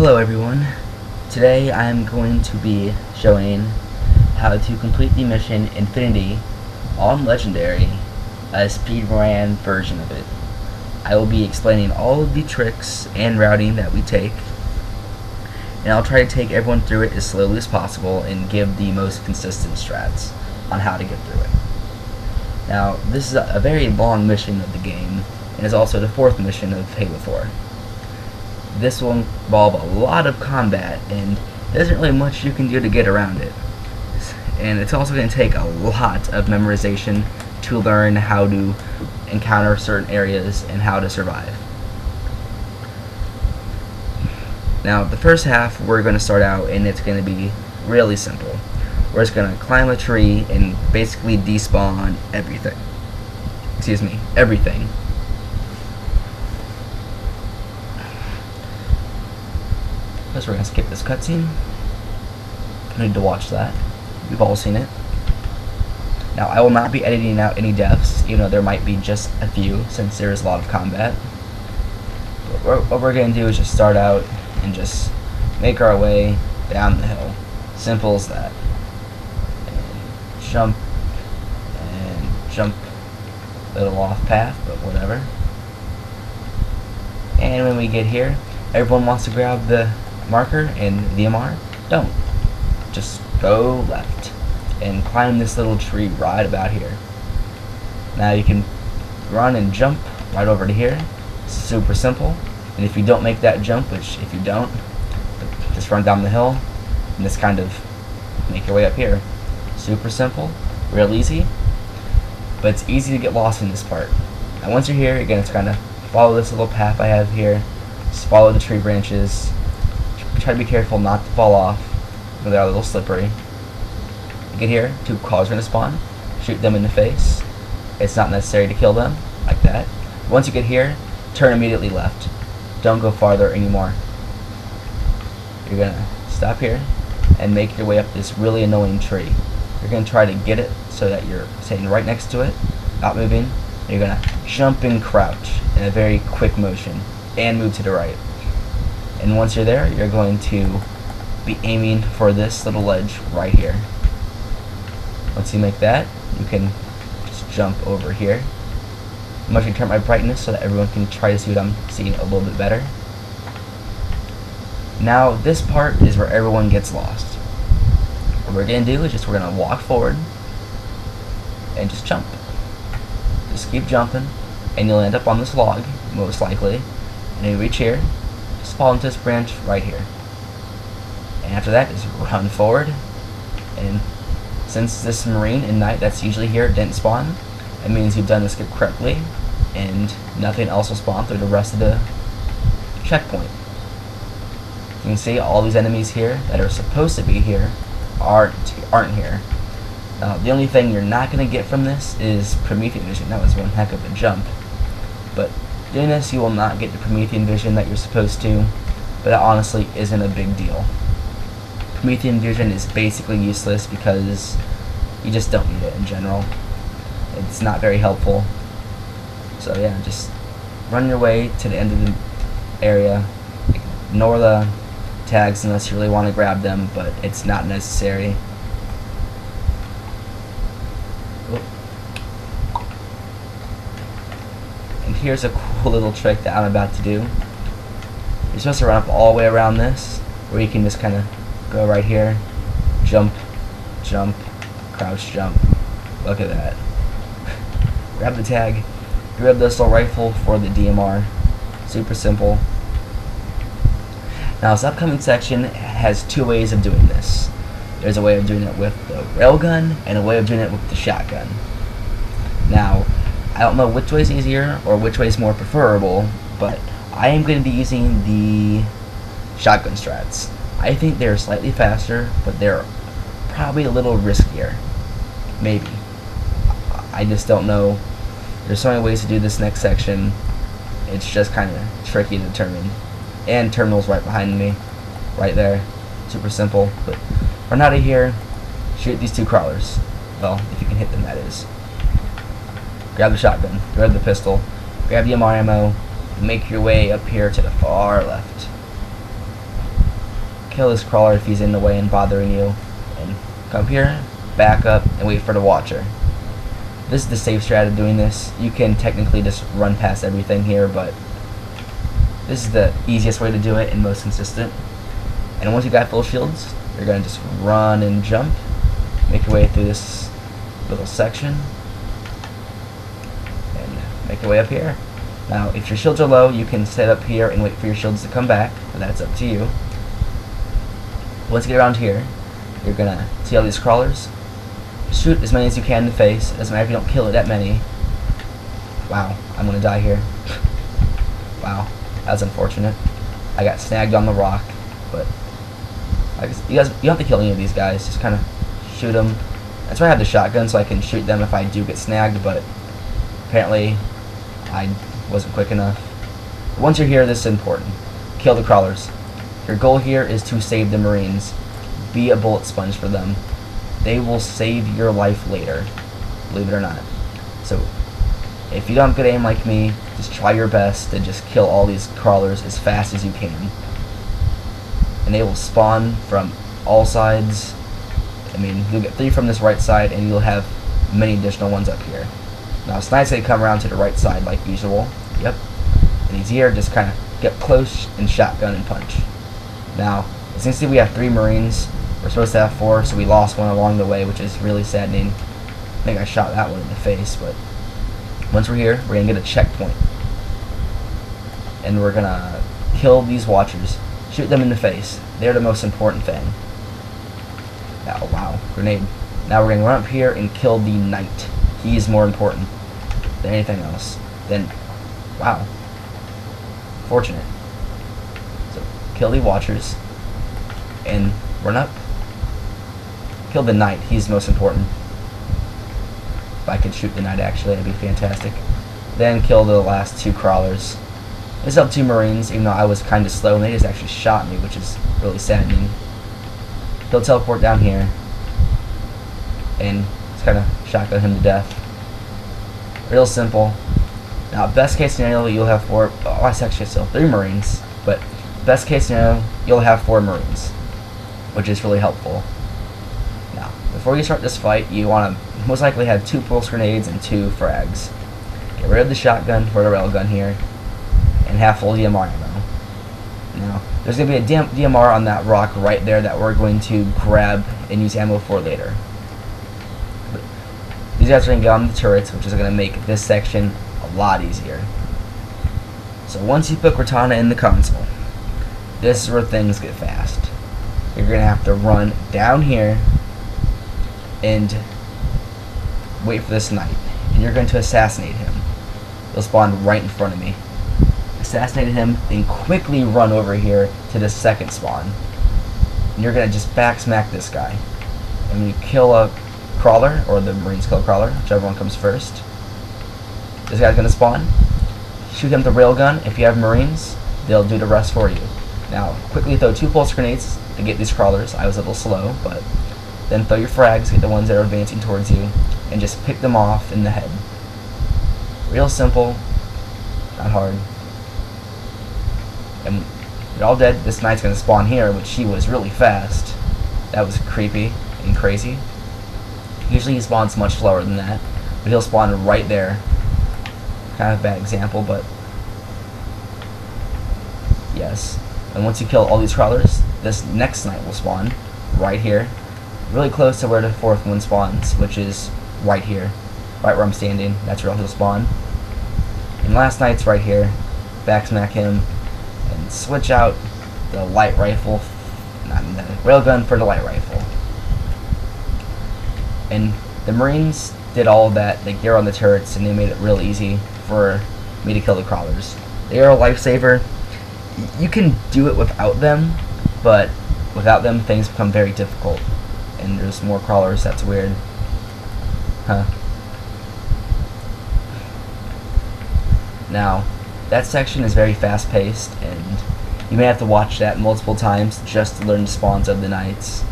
Hello everyone. Today I am going to be showing how to complete the mission Infinity on Legendary, a speedrun version of it. I will be explaining all of the tricks and routing that we take, and I'll try to take everyone through it as slowly as possible and give the most consistent strats on how to get through it. Now, this is a very long mission of the game, and is also the fourth mission of Halo 4. This will involve a lot of combat, and there isn't really much you can do to get around it. And it's also going to take a lot of memorization to learn how to encounter certain areas and how to survive. Now, the first half we're going to start out, and it's going to be really simple. We're just going to climb a tree and basically despawn everything. Everything. First, we're going to skip this cutscene. I need to watch that. We've all seen it. Now, I will not be editing out any deaths, even though there might be just a few, since there is a lot of combat. But what we're going to do is just start out and just make our way down the hill. Simple as that. And jump. Little off path, but whatever. And when we get here, everyone wants to grab the marker and DMR. Don't. Just go left and climb this little tree right about here. Now you can run and jump right over to here. Super simple. And if you don't make that jump, which if you don't, just run down the hill and just kind of make your way up here. Super simple, real easy, but it's easy to get lost in this part. Now once you're here, again, it's kind of follow this little path I have here. Just follow the tree branches. Try to be careful not to fall off. They are a little slippery. You get here, two crawlers are going to spawn. Shoot them in the face. It's not necessary to kill them, like that. Once you get here, turn immediately left. Don't go farther anymore. You're going to stop here and make your way up this really annoying tree. You're going to try to get it so that you're sitting right next to it, not moving. You're going to jump and crouch in a very quick motion and move to the right. And once you're there, you're going to be aiming for this little ledge right here. Once you make that, you can just jump over here. I'm going to turn my brightness so that everyone can try to see what I'm seeing a little bit better. Now, this part is where everyone gets lost. What we're going to do is we're going to walk forward and just jump. Just keep jumping, and you'll end up on this log, most likely. And you reach here, just fall into this branch right here. And after that, just run forward. And since this Marine and Knight that's usually here didn't spawn, that means you've done the skip correctly, and nothing else will spawn through the rest of the checkpoint. You can see all these enemies here that are supposed to be here aren't here. The only thing you're not going to get from this is Promethean vision. That was one heck of a jump. But doing this, you will not get the Promethean vision that you're supposed to, but that honestly isn't a big deal. Promethean vision is basically useless because you just don't need it in general. It's not very helpful. So yeah, just run your way to the end of the area. Ignore the tags unless you really want to grab them, but it's not necessary. And here's a cool little trick that I'm about to do. You're supposed to run up all the way around this, where you can just kind of go right here, jump, crouch, jump. Look at that. Grab the tag, grab this little rifle for the DMR. Super simple. Now, this upcoming section has two ways of doing this. There's a way of doing it with the railgun and a way of doing it with the shotgun. Now, I don't know which way is easier or which way is more preferable, but I am going to be using the shotgun strats. I think they're slightly faster, but they're probably a little riskier. Maybe. I just don't know. There's so many ways to do this next section. It's just kind of tricky to determine. And terminal's right behind me. Right there. Super simple. But run out of here. Shoot these two crawlers. Well, if you can hit them, that is. Grab the shotgun. Grab the pistol. Grab the MR ammo. Make your way up here to the far left. kill this crawler if he's in the way and bothering you, and come here, back up, and wait for the watcher. This is the safe strat of doing this. You can technically just run past everything here, but this is the easiest way to do it and most consistent. And once you got full shields, you're going to just run and jump, make your way through this little section, and make your way up here. Now, if your shields are low, you can sit up here and wait for your shields to come back, but that's up to you. Once you get around here, you're going to see all these crawlers. Shoot as many as you can in the face. It doesn't matter if you don't kill it that many. Wow, I'm going to die here. Wow, that's unfortunate. I got snagged on the rock, but I guess you don't have to kill any of these guys. Just kind of shoot them. That's why I have the shotgun, so I can shoot them if I do get snagged, but apparently I wasn't quick enough. Once you're here, this is important. Kill the crawlers. Your goal here is to save the Marines. Be a bullet sponge for them. They will save your life later, believe it or not. So if you don't have good aim like me, just try your best to just kill all these crawlers as fast as you can. And they will spawn from all sides. I mean, you'll get 3 from this right side, and you'll have many additional ones up here. Now, Snipes they come around to the right side like usual. Yep. And he's here, just kind of get close and shotgun and punch. Now, as you can see, we have 3 Marines. We're supposed to have 4, so we lost one along the way, which is really saddening. I think I shot that one in the face, but once we're here, we're going to get a checkpoint. And we're going to kill these watchers. Shoot them in the face. They're the most important thing. Oh, wow. Grenade. Now we're going to run up here and kill the knight. He is more important than anything else. Then, wow. Fortunate. So, kill the watchers. And run up. Kill the knight. He's most important. If I could shoot the knight, actually, that'd be fantastic. Then kill the last 2 crawlers. It's up 2 Marines, even though I was kind of slow, and they just actually shot me, which is really saddening. He'll teleport down here, and just kind of shotgun him to death. Real simple. Now, best case scenario, you'll have 4. Oh, that's actually still 3 Marines, but best case scenario, you'll have 4 Marines, which is really helpful. Now, before you start this fight, you want to most likely have 2 pulse grenades and 2 frags. Get rid of the shotgun or the railgun here, and have full DMR ammo. Now, there's going to be a DMR on that rock right there that we're going to grab and use ammo for later. But these guys are going to get on the turrets, which is going to make this section a lot easier. So once you put Cortana in the console, this is where things get fast. You're going to have to run down here and wait for this knight. And you're going to assassinate him. He'll spawn right in front of me. Assassinated him, then quickly run over here to the second spawn. And you're going to just back smack this guy. And when you kill a crawler, or the Marines kill a crawler, whichever one comes first, this guy's going to spawn. Shoot him with the railgun. If you have Marines, they'll do the rest for you. Now, quickly throw 2 pulse grenades to get these crawlers. I was a little slow, but then throw your frags, get the ones that are advancing towards you, and just pick them off in the head. Real simple, not hard. And they're all dead. This knight's going to spawn here, which he was really fast. That was creepy and crazy. Usually he spawns much slower than that, but he'll spawn right there. Kind of a bad example, but yes. And once you kill all these crawlers, this next knight will spawn right here, really close to where the 4th one spawns, which is right here, right where I'm standing. That's where he'll spawn. And last knight's right here. Back smack him and switch out the light rifle, not the railgun, for the light rifle. And the Marines did all of that. They gear on the turrets, and they made it real easy for me to kill the crawlers. They are a lifesaver. You can do it without them, but without them, things become very difficult. And there's more crawlers. That's weird. Huh. Now, that section is very fast-paced, and you may have to watch that multiple times just to learn the spawns of the knights.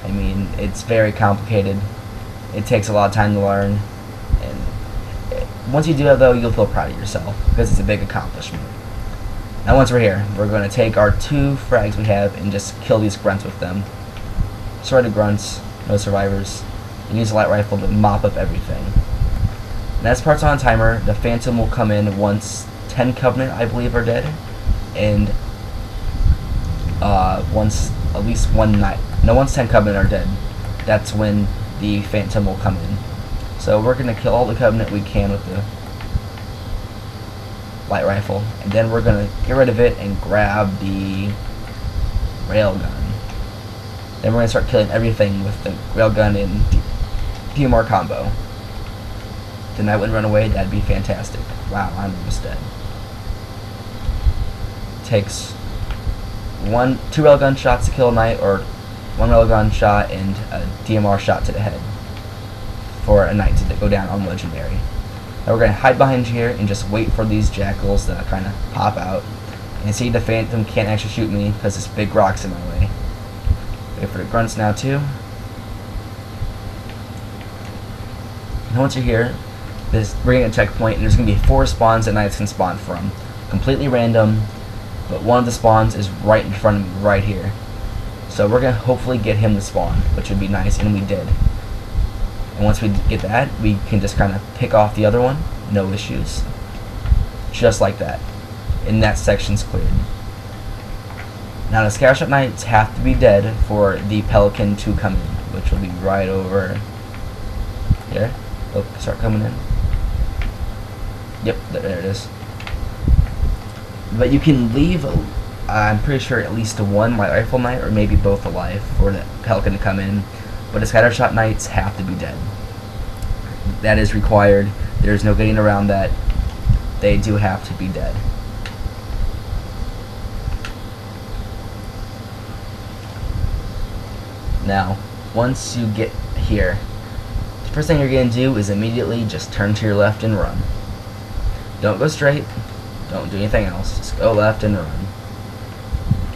I mean, it's very complicated. It takes a lot of time to learn, and once you do that, though, you'll feel proud of yourself, because it's a big accomplishment. Now once we're here, we're going to take our 2 frags we have and just kill these grunts with them. Sorry to grunts, no survivors. And use a light rifle to mop up everything. And as part's on a timer, the Phantom will come in once 10 Covenant, I believe, are dead. And once at least once 10 Covenant are dead, that's when the Phantom will come in. So we're going to kill all the Covenant we can with the light rifle, and then we're going to get rid of it and grab the railgun. Then we're going to start killing everything with the railgun and DMR combo. If the Knight wouldn't run away, that'd be fantastic. Wow, I'm almost dead. Takes 2 railgun shots to kill a Knight, or 1 railgun shot and a DMR shot to the head for a Knight to go down on Legendary. Now we're going to hide behind here and just wait for these jackals to kind of pop out. And see, the Phantom can't actually shoot me because this big rock's in my way. Wait for the grunts now too. And once you're here, we're getting a checkpoint, and there's going to be 4 spawns that Knights can spawn from. Completely random, but one of the spawns is right in front of me, right here. So we're going to hopefully get him to spawn, which would be nice, and we did. And once we get that, we can just kind of pick off the other one, no issues. Just like that. And that section's cleared. Now the Scattershot Knights have to be dead for the Pelican to come in, which will be right over here. Oh, start coming in. Yep, there it is. But you can leave, I'm pretty sure, at least 1 light rifle Knight, or maybe both alive, for the Pelican to come in. But the Scattershot Knights have to be dead. That is required. There's no getting around that. They do have to be dead. Now, once you get here, the first thing you're going to do is immediately just turn to your left and run. Don't go straight. Don't do anything else. Just go left and run.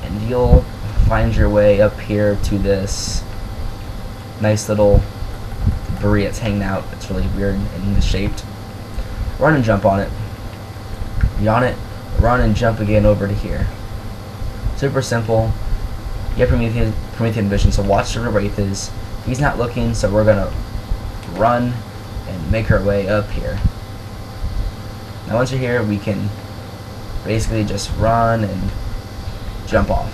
And you'll find your way up here to this nice little debris that's hanging out. It's really weird and shaped. Run and jump on it. Be on it. Run and jump again over to here. Super simple. You have Promethean vision, so watch where the Wraith is. He's not looking, so we're gonna run and make our way up here. Now once you're here, we can basically just run and jump off.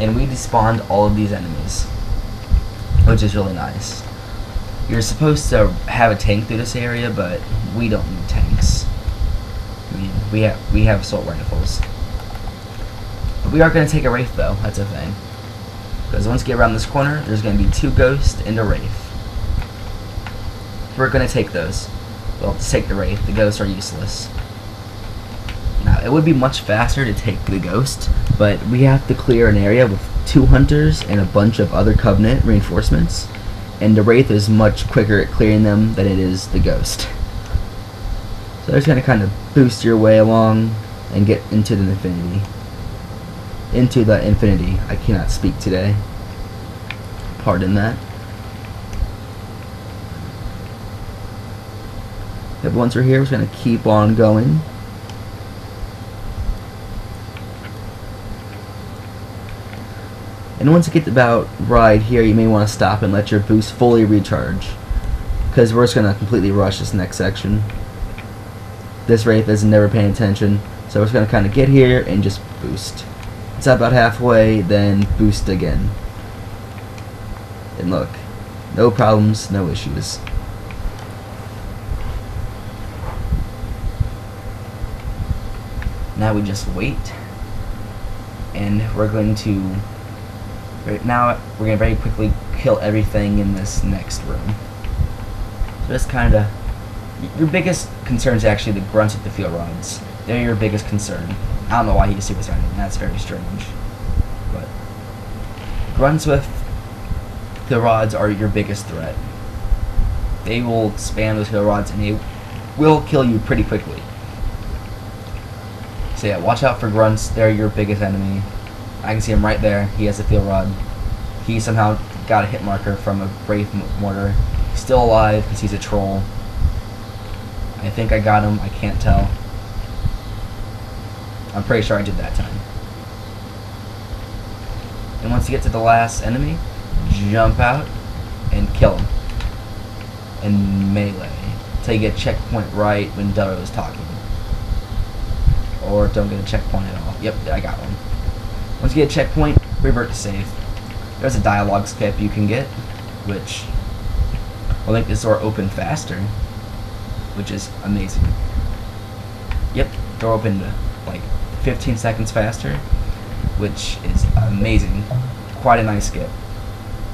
And we despawned all of these enemies, which is really nice. You're supposed to have a tank through this area, but we don't need tanks. I mean, we have assault rifles. But we are going to take a Wraith, though. That's a thing. Because once you get around this corner, there's going to be 2 Ghosts and a Wraith. We're going to take those. Well, to take the Wraith. The Ghosts are useless. Now, it would be much faster to take the Ghost, but we have to clear an area with 2 Hunters and a bunch of other Covenant reinforcements, and the Wraith is much quicker at clearing them than it is the Ghost. So it's going to kind of boost your way along and get into the infinity. Into the infinity. I cannot speak today. Pardon that. But once we're here, we're going to keep on going. And once you get about right here, you may want to stop and let your boost fully recharge, because we're just going to completely rush this next section. This Wraith is never paying attention, so we're just going to kind of get here and just boost. It's about halfway, then boost again. And look, no problems, no issues. Now we just wait, and we're going to very quickly kill everything in this next room. So that's kind of your biggest concern is actually the grunts with the field rods. They're your biggest concern. I don't know why he's super silent. That's very strange. But grunts with the rods are your biggest threat. They will spam those field rods and they will kill you pretty quickly. So yeah, watch out for grunts. They're your biggest enemy. I can see him right there. He has a field rod. He somehow got a hit marker from a Wraith mortar. He's still alive because he's a troll. I think I got him. I can't tell. I'm pretty sure I did that time. And once you get to the last enemy, jump out and kill him. And melee. Until you get a checkpoint right when Duro is talking. Or don't get a checkpoint at all. Yep, I got one. Once you get a checkpoint, revert to save. There's a dialogue skip you can get, which will make this door open faster, which is amazing. Yep, door opened like 15 seconds faster, which is amazing. Quite a nice skip.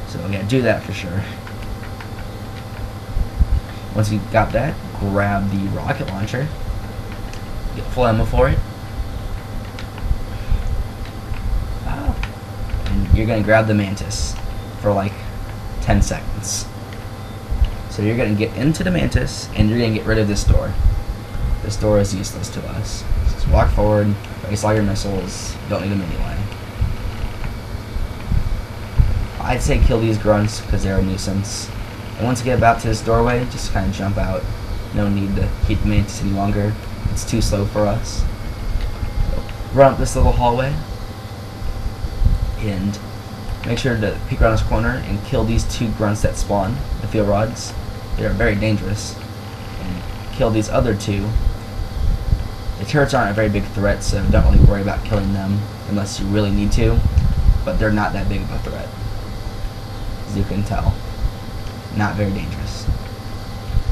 So yeah, do that for sure. Once you got that, grab the rocket launcher. Get full ammo for it. And you're going to grab the Mantis for like 10 seconds. So you're going to get into the Mantis and you're going to get rid of this door. This door is useless to us. Just walk forward, base all your missiles, don't need them anyway. I'd say kill these grunts because they're a nuisance. And once you get about to this doorway, just kind of jump out. No need to keep the Mantis any longer. It's too slow for us. So run up this little hallway and make sure to peek around this corner and kill these 2 grunts that spawn, the field rods. They are very dangerous. And kill these other 2. The turrets aren't a very big threat, so don't really worry about killing them unless you really need to. But they're not that big of a threat, as you can tell. Not very dangerous.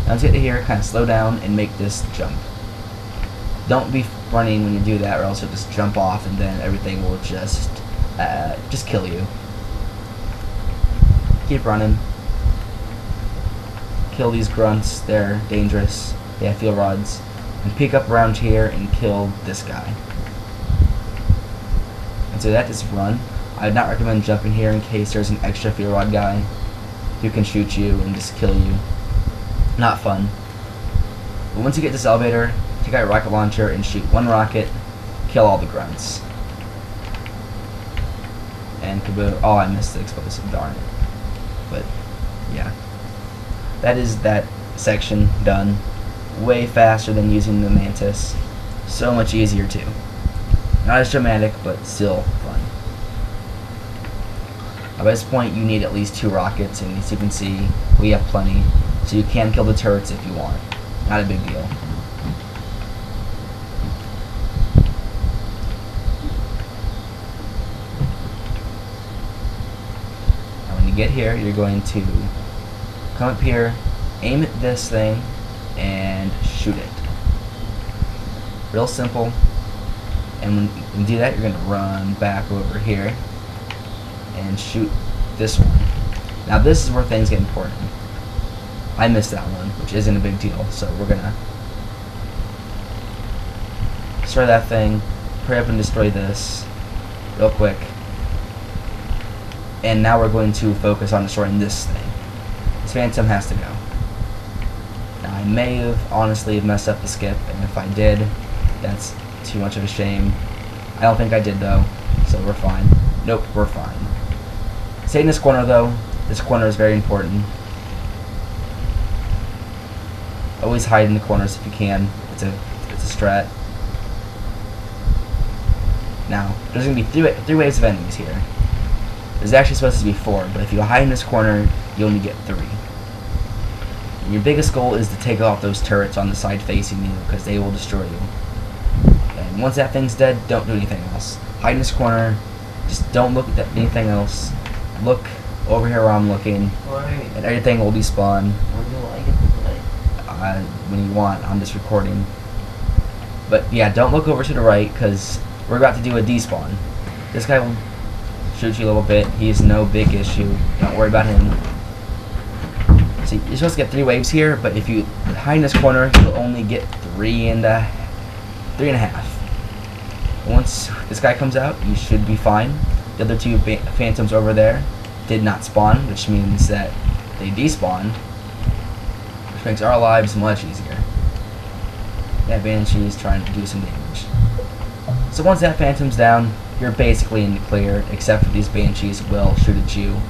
Now let's get to here, kind of slow down and make this jump. Don't be running when you do that, or else you'll just jump off and then everything will just kill you. Keep running. Kill these grunts, they're dangerous. They have field rods. And peek up around here and kill this guy. And so that, just run. I would not recommend jumping here in case there's an extra field rod guy who can shoot you and just kill you. Not fun. But once you get this elevator, take out your rocket launcher and shoot 1 rocket, kill all the grunts. And kaboom. Oh, I missed the explosive, darn it. But, yeah. That is that section done. Way faster than using the Mantis. So much easier too. Not as dramatic, but still fun. By this point, you need at least 2 rockets, and as you can see, we have plenty. So you can kill the turrets if you want. Not a big deal. Now when you get here, you're going to come up here, aim at this thing, and shoot it. Real simple. And when you do that, you're going to run back over here and shoot this one. Now this is where things get important. I missed that one, which isn't a big deal, so we're going to destroy that thing, hurry up and destroy this real quick. And now we're going to focus on destroying this thing. This Phantom has to go. Now I may have honestly messed up the skip, and if I did, that's too much of a shame. I don't think I did though, so we're fine. Nope, we're fine. Stay in this corner though. This corner is very important. Always hide in the corners if you can. It's a strat. Now, there's going to be three waves of enemies here. There's actually supposed to be 4, but if you hide in this corner, you only get 3. And your biggest goal is to take off those turrets on the side facing you, because they will destroy you. And once that thing's dead, don't do anything else. Hide in this corner. Just don't look at anything else. Look over here where I'm looking, and everything will despawn. When you want. I'm just recording. But yeah, don't look over to the right, because we're about to do a despawn. This guy will shoot you a little bit. He's no big issue. Don't worry about him. See, you're supposed to get 3 waves here, but if you hide in this corner, you'll only get 3 and a half. Once this guy comes out, you should be fine. The other 2 phantoms over there did not spawn, which means that they despawn, which makes our lives much easier. That Banshee's trying to do some damage. So once that Phantom's down, you're basically in the clear, except for these Banshees will shoot at you,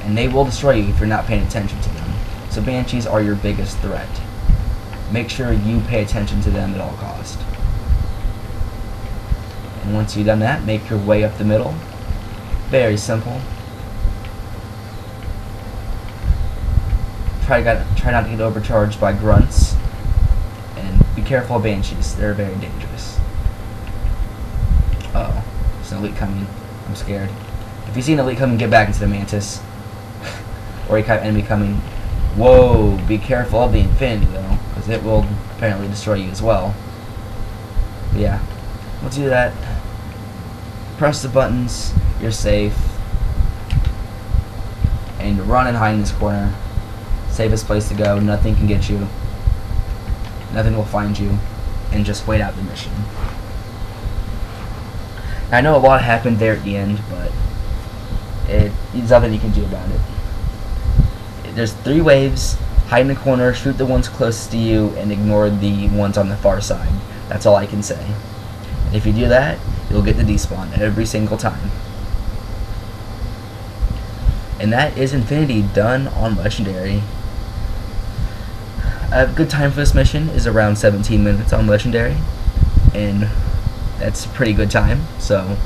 and they will destroy you if you're not paying attention to them. So Banshees are your biggest threat. make sure you pay attention to them at all cost. And once you've done that, make your way up the middle. Very simple. Try not to get overcharged by grunts, and be careful of banshees. They're very dangerous. Uh oh, there's an elite coming. I'm scared. If you see an elite coming, get back into the mantis. Or an enemy coming. Whoa! Be careful of the infinity though, because it will apparently destroy you as well. But yeah, we'll do that. Press the buttons. You're safe. And run and hide in this corner. Safest place to go. Nothing can get you. Nothing will find you. And just wait out the mission. I know a lot happened there at the end, but there's nothing you can do about it. There's 3 waves. Hide in the corner, shoot the ones closest to you, and ignore the ones on the far side. That's all I can say. And if you do that, you'll get the despawn every single time. And that is Infinity done on Legendary. A good time for this mission is around 17 minutes on Legendary, and that's a pretty good time. So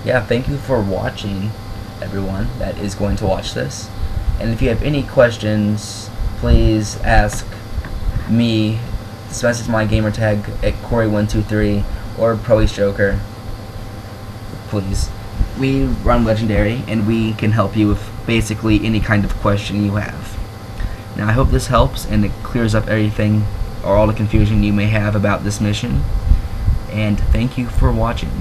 yeah, thank you for watching, everyone that is going to watch this. And if you have any questions, please ask me. Just message my gamertag at Corey123 or ProAceJoker. Please. We run Legendary, and we can help you with basically any kind of question you have. Now, I hope this helps and it clears up everything or all the confusion you may have about this mission. And thank you for watching.